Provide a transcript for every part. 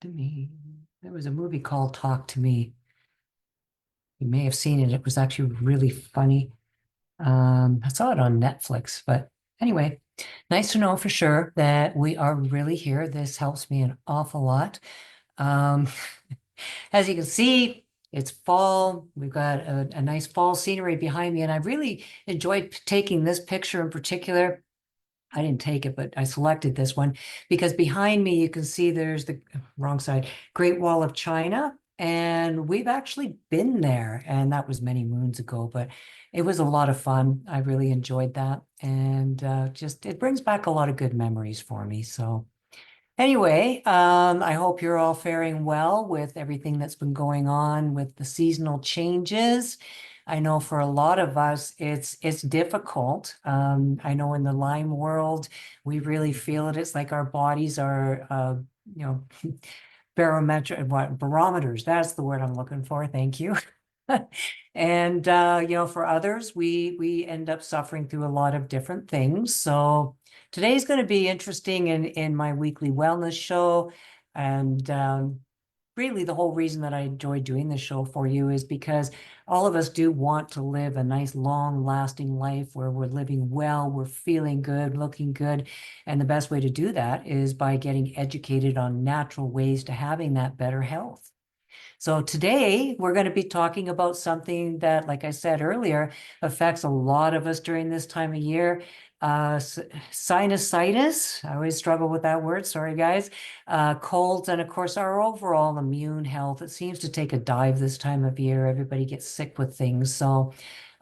To me. There was a movie called Talk to Me. You may have seen it. It was actually really funny. I saw it on Netflix, but anyway, nice to know for sure that we are really here. This helps me an awful lot. Um, as you can see, it's fall. We've got a nice fall scenery behind me, and I really enjoyed taking this picture in particular. I didn't take it, but I selected this one because behind me you can see there's the wrong side, Great Wall of China. And we've actually been there, and that was many moons ago, but it was a lot of fun. I really enjoyed that. And just it brings back a lot of good memories for me. So anyway, I hope you're all faring well with everything that's been going on with the seasonal changes. I know for a lot of us, it's difficult. I know in the Lyme world, we really feel it. It's like our bodies are, you know, barometers. That's the word I'm looking for. Thank you. And for others, we end up suffering through a lot of different things. So today's going to be interesting in my weekly wellness show. And really the whole reason that I enjoy doing this show for you is because all of us do want to live a nice, long lasting life where we're living well, we're feeling good, looking good. And the best way to do that is by getting educated on natural ways to having that better health. So today we're going to be talking about something that, like I said earlier, affects a lot of us during this time of year. Sinusitis, I always struggle with that word, sorry guys. Colds, and of course our overall immune health. It seems to take a dive this time of year. Everybody gets sick with things. So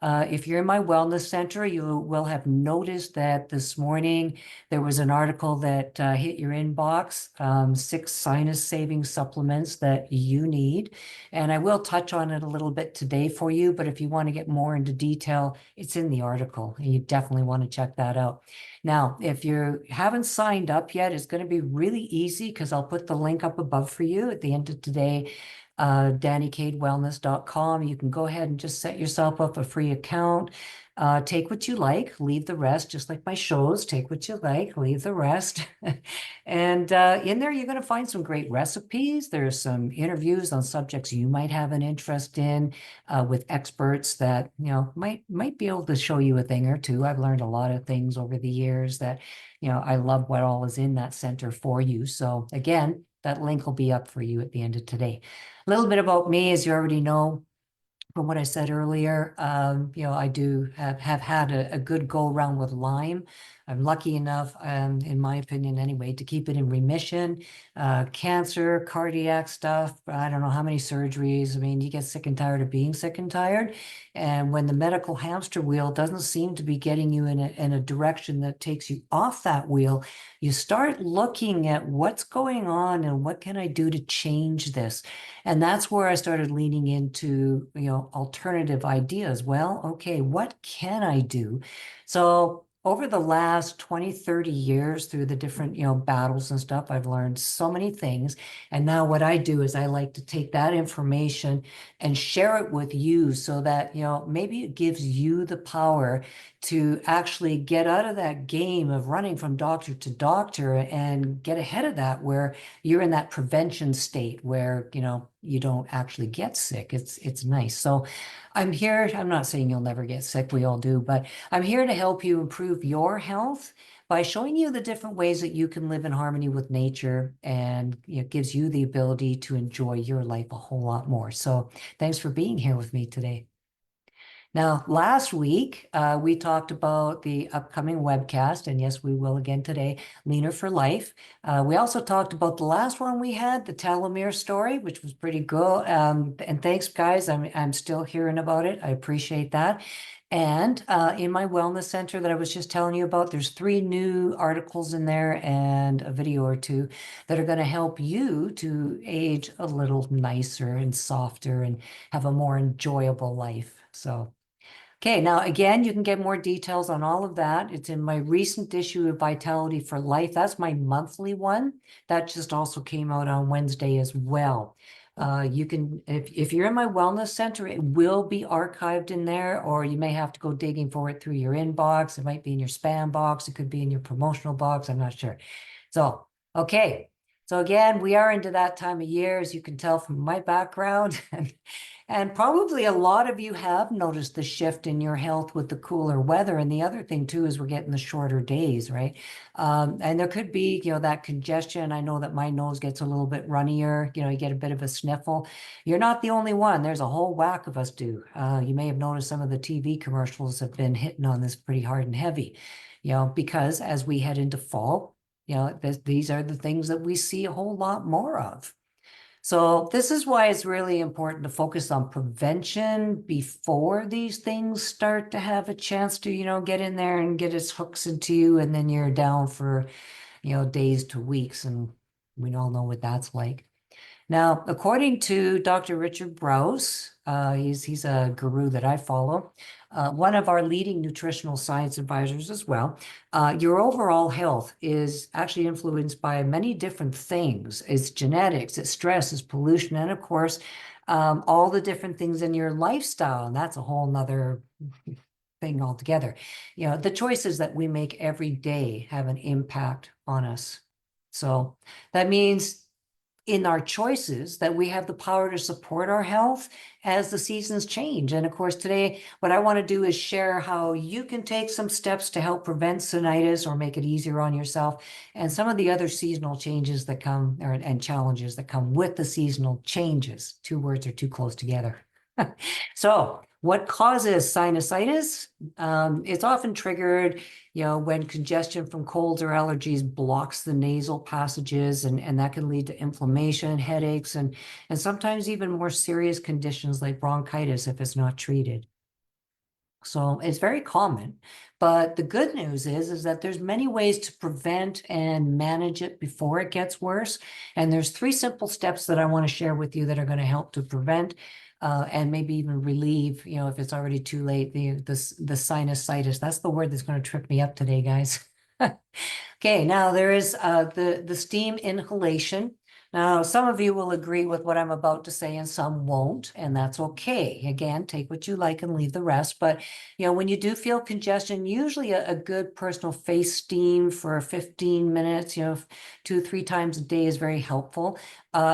if you're in my wellness center, you will have noticed that this morning there was an article that hit your inbox, 6 sinus-saving supplements that you need. And I will touch on it a little bit today for you, but if you want to get more into detail, it's in the article, and you definitely want to check that out. Now, if you haven't signed up yet, it's going to be really easy because I'll put the link up above for you at the end of today. DannyCadeWellness.com. You can go ahead and just set yourself up a free account. Take what you like, leave the rest, just like my shows. Take what you like, leave the rest. And in there, you're going to find some great recipes. There's some interviews on subjects you might have an interest in with experts that might be able to show you a thing or two. I've learned a lot of things over the years that I love what all is in that center for you. So again, that link will be up for you at the end of today. A little bit about me, as you already know from what I said earlier. I do have had a good go around with Lyme. I'm lucky enough, in my opinion anyway, to keep it in remission. Cancer, cardiac stuff, I don't know how many surgeries. I mean, you get sick and tired of being sick and tired. And when the medical hamster wheel doesn't seem to be getting you in a direction that takes you off that wheel, you start looking at what's going on and what can I do to change this. And that's where I started leaning into, alternative ideas. Well, okay, what can I do? So over the last 20, 30 years through the different, battles and stuff, I've learned so many things. And now what I do is I like to take that information and share it with you so that, maybe it gives you the power to actually get out of that game of running from doctor to doctor and get ahead of that where you're in that prevention state where, you don't actually get sick. It's nice. So I'm here. I'm not saying you'll never get sick. We all do, but I'm here to help you improve your health by showing you the different ways that you can live in harmony with nature, and it gives you the ability to enjoy your life a whole lot more. So thanks for being here with me today. Now, last week, we talked about the upcoming webcast, and yes, we will again today, Leaner for Life. We also talked about the last one we had, the telomere story, which was pretty good. And thanks, guys. I'm still hearing about it. I appreciate that. And in my wellness center that I was just telling you about, there's 3 new articles in there and a video or 2 that are going to help you to age a little nicer and softer and have a more enjoyable life. So okay, now again, you can get more details on all of that. It's in my recent issue of Vitality for Life. That's my monthly one. That just also came out on Wednesday as well. You can, if you're in my wellness center, it will be archived in there, or you may have to go digging for it through your inbox. It might be in your spam box. It could be in your promotional box. I'm not sure. So, okay. So again, we are into that time of year, as you can tell from my background. And probably a lot of you have noticed the shift in your health with the cooler weather. And the other thing too is we're getting the shorter days, right? And there could be, that congestion. I know that my nose gets a little bit runnier. You get a bit of a sniffle. You're not the only one. There's a whole whack of us do. You may have noticed some of the TV commercials have been hitting on this pretty hard and heavy, because as we head into fall, these are the things that we see a whole lot more of. So this is why it's really important to focus on prevention before these things start to have a chance to, get in there and get its hooks into you, and then you're down for, days to weeks, and we all know what that's like. Now, according to Dr. Richard Brous, he's a guru that I follow, one of our leading nutritional science advisors as well. Your overall health is actually influenced by many different things. It's genetics, it's stress, it's pollution, and of course, all the different things in your lifestyle. And that's a whole nother thing altogether. The choices that we make every day have an impact on us. So that means in our choices that we have the power to support our health as the seasons change. And of course, today, what I want to do is share how you can take some steps to help prevent sinusitis or make it easier on yourself, and some of the other seasonal changes that come and challenges that come with the seasonal changes. Two words are too close together. So what causes sinusitis? It's often triggered, when congestion from colds or allergies blocks the nasal passages, and that can lead to inflammation, headaches, and sometimes even more serious conditions like bronchitis if it's not treated. So it's very common, but the good news is that there's many ways to prevent and manage it before it gets worse. And there's 3 simple steps that I want to share with you that are going to help to prevent and maybe even relieve, if it's already too late, the sinusitis. That's the word that's going to trip me up today, guys. Okay, now there is the steam inhalation. Now, some of you will agree with what I'm about to say and some won't, and that's okay. Again, take what you like and leave the rest. But, when you do feel congestion, usually a good personal face steam for 15 minutes, 2-3 times a day is very helpful.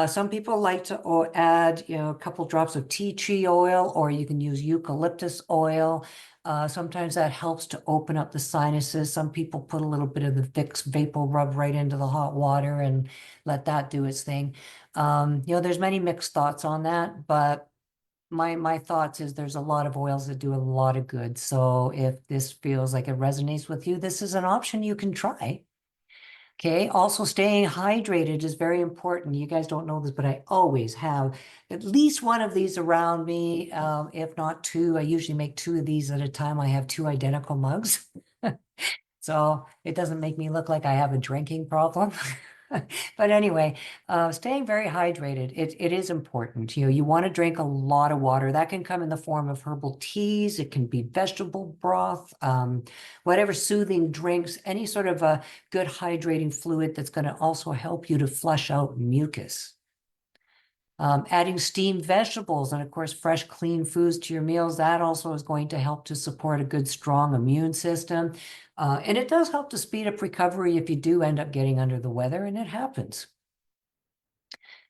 Some people like to add, a couple drops of tea tree oil, or you can use eucalyptus oil. Sometimes that helps to open up the sinuses. Some people put a little bit of the Vicks Vapor Rub right into the hot water and let that do its thing. There's many mixed thoughts on that, but my thoughts is there's a lot of oils that do a lot of good. So if this feels like it resonates with you, this is an option you can try. Okay, also staying hydrated is very important. You guys don't know this, but I always have at least one of these around me, if not 2. I usually make 2 of these at a time. I have 2 identical mugs. So it doesn't make me look like I have a drinking problem. But anyway, staying very hydrated, it is important. You want to drink a lot of water. That can come in the form of herbal teas. It can be vegetable broth, whatever soothing drinks, any sort of a good hydrating fluid that's going to also help you to flush out mucus. Adding steamed vegetables and, of course, fresh, clean foods to your meals, that also is going to help to support a good, strong immune system. And it does help to speed up recovery if you do end up getting under the weather, and it happens.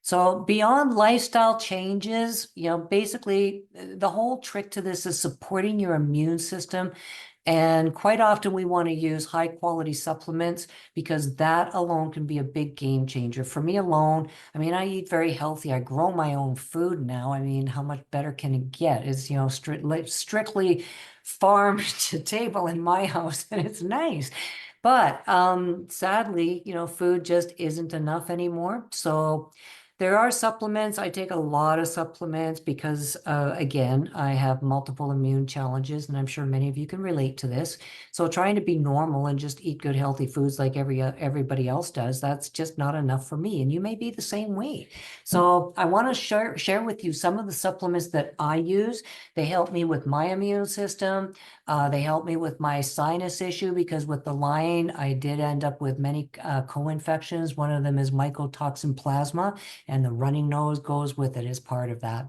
So beyond lifestyle changes, basically the whole trick to this is supporting your immune system. And quite often we want to use high quality supplements because that alone can be a big game changer. For me alone, I eat very healthy. I grow my own food now. How much better can it get? It's, strictly farm to table in my house, and it's nice. But sadly, food just isn't enough anymore. So there are supplements. I take a lot of supplements because, again, I have multiple immune challenges, and I'm sure many of you can relate to this. So trying to be normal and just eat good, healthy foods like everybody else does, that's just not enough for me. And you may be the same way. So I want to share with you some of the supplements that I use. They help me with my immune system. They help me with my sinus issue because with the lying, I did end up with many co-infections. One of them is mycotoxin plasma, and the running nose goes with it as part of that.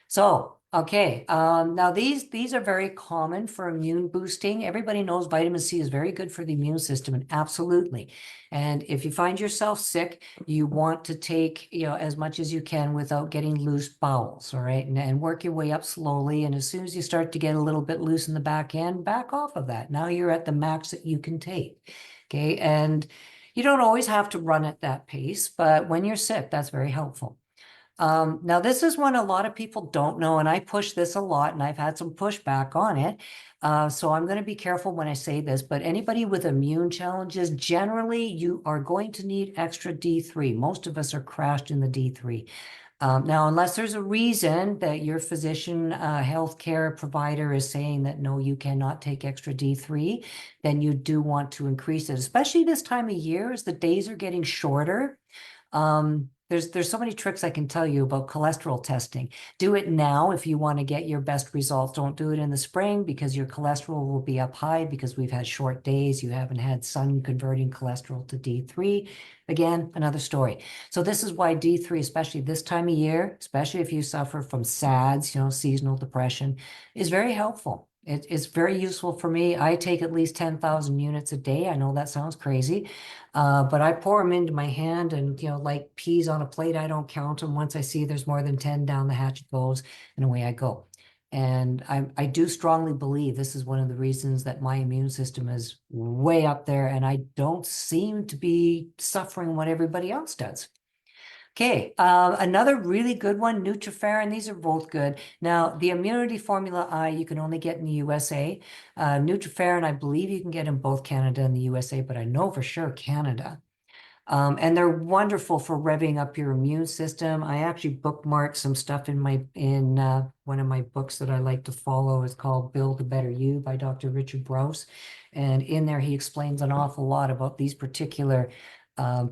So Okay, now these are very common for immune boosting. Everybody knows vitamin C is very good for the immune system, and absolutely. And if you find yourself sick, you want to take, as much as you can without getting loose bowels, all right? And work your way up slowly. And as soon as you start to get a little bit loose in the back end, back off of that. Now you're at the max that you can take. Okay, and you don't always have to run at that pace, but when you're sick, that's very helpful. Now, this is one a lot of people don't know, and I push this a lot, and I've had some pushback on it. So I'm going to be careful when I say this, but anybody with immune challenges, generally, you are going to need extra D3. Most of us are crashed in the D3. Now, unless there's a reason that your physician, healthcare provider is saying that no, you cannot take extra D3, then you do want to increase it, especially this time of year as the days are getting shorter. There's so many tricks I can tell you about cholesterol testing. Do it now if you want to get your best results. Don't do it in the spring because your cholesterol will be up high because we've had short days. You haven't had sun converting cholesterol to D3. Again, another story. So this is why D3, especially this time of year, especially if you suffer from SADS, seasonal depression, is very helpful. It's very useful for me. I take at least 10,000 units a day. I know that sounds crazy. But I pour them into my hand and, like peas on a plate, I don't count them. Once I see there's more than 10, down the hatch it goes, and away I go. And I do strongly believe this is one of the reasons that my immune system is way up there and I don't seem to be suffering what everybody else does. Okay, another really good one, Nutriferin. These are both good. Now, the Immunity Formula I, you can only get in the USA. Nutriferin, I believe you can get in both Canada and the USA, but I know for sure Canada. And they're wonderful for revving up your immune system. I actually bookmarked some stuff in one of my books that I like to follow. It's called Build a Better You by Dr. Richard Brous. And in there, he explains an awful lot about these particular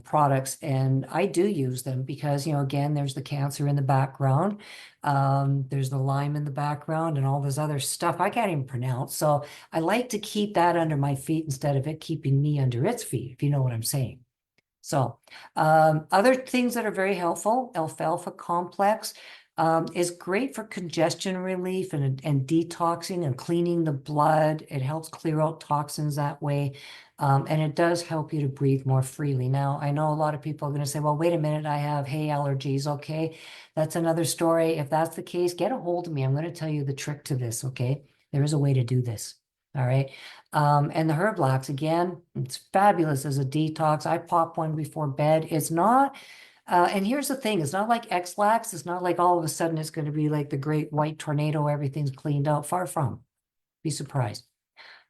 products. And I do use them because, again, there's the cancer in the background. There's the Lyme in the background and all this other stuff I can't even pronounce. So I like to keep that under my feet instead of it keeping me under its feet, if you know what I'm saying. So other things that are very helpful, alfalfa complex is great for congestion relief and detoxing and cleaning the blood. It helps clear out toxins that way. And it does help you to breathe more freely. Now, I know a lot of people are going to say, well, wait a minute, I have hay allergies. Okay, that's another story. If that's the case, get a hold of me. I'm going to tell you the trick to this. Okay, there is a way to do this. All right. And the herb lax, again, it's fabulous as a detox. I pop one before bed. It's not, and here's the thing, it's not like X-Lax. It's not like all of a sudden it's going to be like the great white tornado, everything's cleaned out. Far from. Be surprised.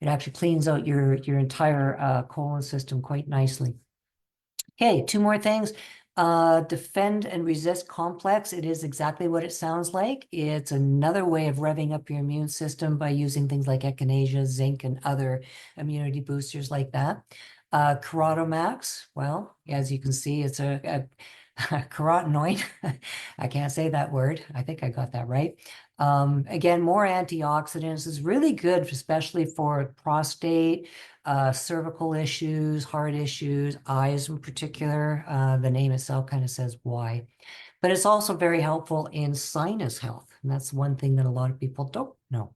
It actually cleans out your entire colon system quite nicely. Okay, two more things. Defend and resist complex. It is exactly what it sounds like. It's another way of revving up your immune system by using things like echinacea, zinc, and other immunity boosters like that. Carotamax, well, as you can see, it's a carotenoid. I can't say that word. I think I got that right. Again, more antioxidants is really good, especially for prostate, cervical issues, heart issues, eyes in particular. The name itself kind of says why. But it's also very helpful in sinus health. And that's one thing that a lot of people don't know.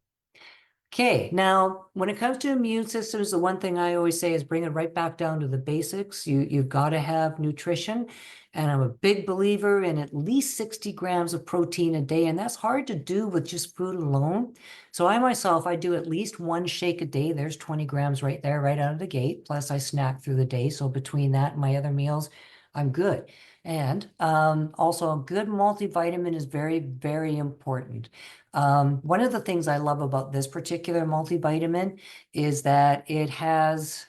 Okay, now when it comes to immune systems, the one thing I always say is bring it right back down to the basics. You've got to have nutrition. And I'm a big believer in at least 60 grams of protein a day. And that's hard to do with just food alone. So I myself, I do at least one shake a day. There's 20 grams right there, right out of the gate. Plus I snack through the day. So between that and my other meals, I'm good. And also a good multivitamin is very, very important. One of the things I love about this particular multivitamin is that it has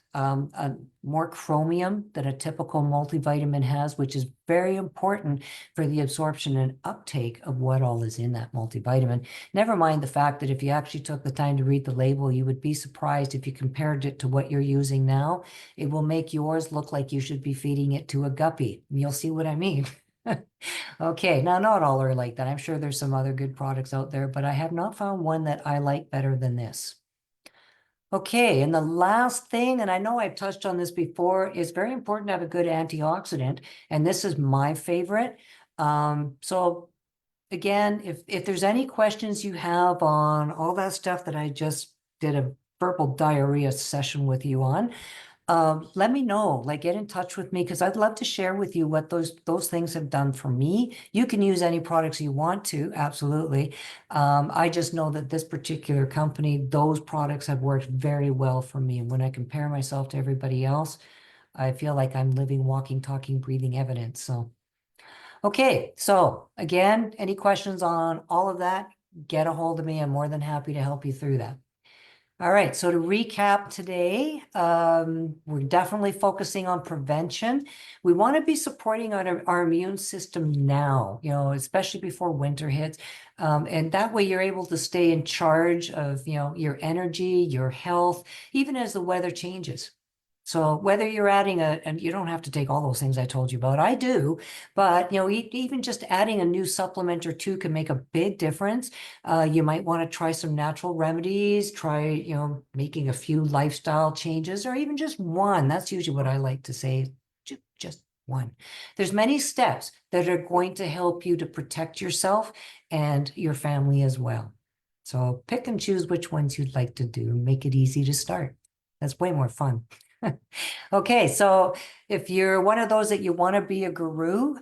more chromium than a typical multivitamin has, which is very important for the absorption and uptake of what all is in that multivitamin. Never mind the fact that if you actually took the time to read the label, you would be surprised if you compared it to what you're using now. It will make yours look like you should be feeding it to a guppy. You'll see what I mean. Okay, now not all are like that. I'm sure there's some other good products out there, but I have not found one that I like better than this. Okay, and the last thing, and I know I've touched on this before, it's very important to have a good antioxidant, and this is my favorite. So again, if there's any questions you have on all that stuff that I just did a verbal diarrhea session with you on, let me know. Like, get in touch with me because I'd love to share with you what those things have done for me. You can use any products you want to, absolutely. I just know that this particular company, those products have worked very well for me. And when I compare myself to everybody else, I feel like I'm living, walking, talking, breathing evidence. So, okay. So again, any questions on all of that, get a hold of me. I'm more than happy to help you through that. All right, so to recap today, we're definitely focusing on prevention. We want to be supporting our immune system now, especially before winter hits. And that way you're able to stay in charge of, your energy, your health, even as the weather changes. So whether you're adding and you don't have to take all those things I told you about, I do, but even just adding a new supplement or two can make a big difference. You might want to try some natural remedies, try, making a few lifestyle changes, or even just one. That's usually what I like to say, just one. There's many steps that are going to help you to protect yourself and your family as well. So pick and choose which ones you'd like to do. Make it easy to start. That's way more fun. Okay, so if you're one of those that you want to be a guru,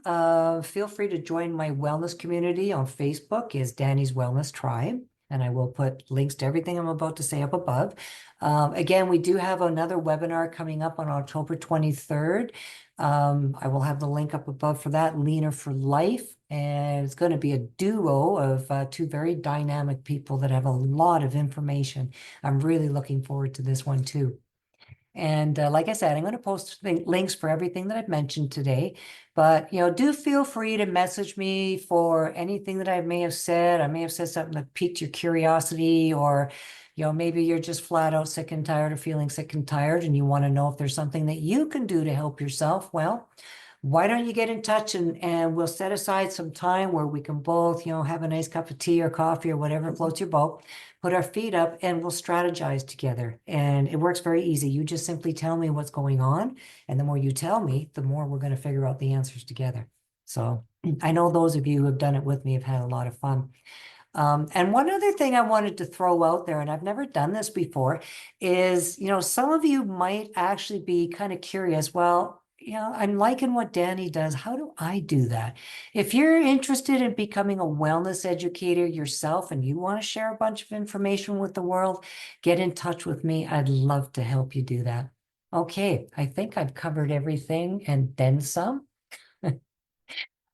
feel free to join my wellness community on Facebook is Danny's Wellness Tribe, and I will put links to everything I'm about to say up above. Again, we do have another webinar coming up on October 23rd. I will have the link up above for that, Leaner for Life, and it's going to be a duo of two very dynamic people that have a lot of information. I'm really looking forward to this one too. And like I said, I'm going to post links for everything that I've mentioned today. But, do feel free to message me for anything that I may have said. I may have said something that piqued your curiosity, or, maybe you're just flat out sick and tired of feeling sick and tired and you want to know if there's something that you can do to help yourself. Well, why don't you get in touch and we'll set aside some time where we can both, have a nice cup of tea or coffee or whatever floats your boat, put our feet up and we'll strategize together. And it works very easy. You just simply tell me what's going on. And the more you tell me, the more we're going to figure out the answers together. So I know those of you who have done it with me have had a lot of fun. And one other thing I wanted to throw out there, and I've never done this before, is, some of you might actually be kind of curious. Well, I'm liking what Danny does. How do I do that? If you're interested in becoming a wellness educator yourself and you want to share a bunch of information with the world, get in touch with me. I'd love to help you do that. Okay, I think I've covered everything and then some.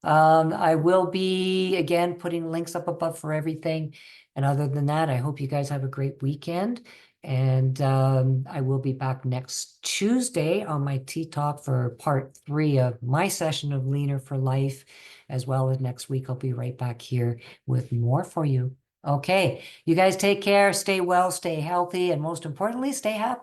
I will be, again, putting links up above for everything. And other than that, I hope you guys have a great weekend. And I will be back next Tuesday on my Tea Talk for part 3 of my session of Leaner for Life, as well as next week. I'll be right back here with more for you. Okay, you guys take care, stay well, stay healthy, and most importantly, stay happy.